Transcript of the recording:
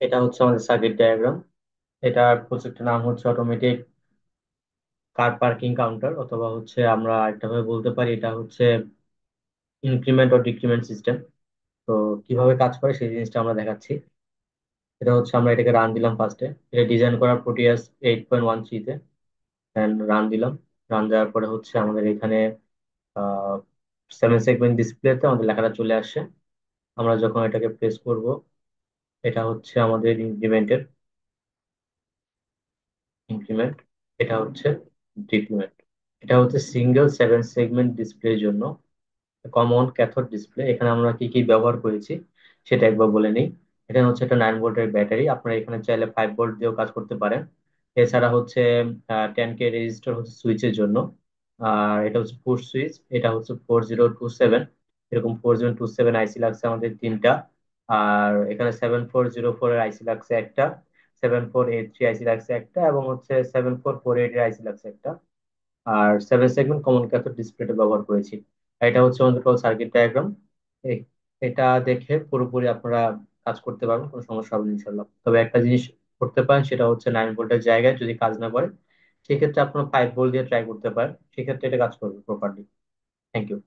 এটা হচ্ছে আমাদের সার্কিট ডায়াগ্রাম। এটার প্রজেক্টের নাম হচ্ছে অটোমেটিক কার পার্কিং কাউন্টার, অথবা হচ্ছে আমরা একটা ভাবে বলতে পারি এটা হচ্ছে ইনক্রিমেন্ট ও ডিক্রিমেন্ট সিস্টেম। তো কিভাবে কাজ করে সেই জিনিসটা আমরা দেখাচ্ছি। এটা হচ্ছে আমরা এটাকে রান দিলাম ফার্স্টে। এটা ডিজাইন করা প্রোটিয়াস 8.13-তে। রান দিলাম। রান দেওয়ার পরে হচ্ছে আমাদের এখানে 7 সেগমেন্ট ডিসপ্লেতে আমাদের লেখাটা চলে আসে। আমরা যখন এটাকে প্রেস করব, এটা হচ্ছে আমাদের ইনক্রিমেন্ট, এটা হচ্ছে ডিক্রিমেন্ট। এটা হচ্ছে সিঙ্গেল 7 সেগমেন্ট ডিসপ্লের জন্য কমন ক্যাথোড ডিসপ্লে। এখানে আমরা কি কি ব্যবহার করেছি সেটা একবার বলে নিই। এখানে হচ্ছে একটা 9 ভোল্টের ব্যাটারি, আপনারা এখানে চাইলে 5 ভোল্ট দিয়েও কাজ করতে পারেন। এছাড়া হচ্ছে 10K রেজিস্টার হচ্ছে সুইচের জন্য। আর এটা হচ্ছে পুশ সুইচ, এটা হচ্ছে 4027। এরকম 4027 আইসি লাগছে আমাদের তিনটা। আর এখানে 7404 এর আইসি লাগছে একটা, 7483 আইসি লাগছে একটা, এবং হচ্ছে 7448 এর আইসি লাগছে একটা। আর 7 সেগমেন্ট কমন ক্যাথোড ডিসপ্লেটা ব্যবহার করেছি। আর এটা হচ্ছে আমাদের টোটাল সার্কিট ডায়াগ্রাম। এটা দেখে পুরোপুরি আপনারা কাজ করতে পারবেন, কোনো সমস্যা হবে না ইনশাল্লাহ। তবে একটা জিনিস করতে পারেন, সেটা হচ্ছে 9 ভোল্টের জায়গায় যদি কাজ না করে, সেক্ষেত্রে আপনারা 5 ভোল্ট দিয়ে ট্রাই করতে পারেন, সেক্ষেত্রে এটা কাজ করবে প্রপারলি। Thank you.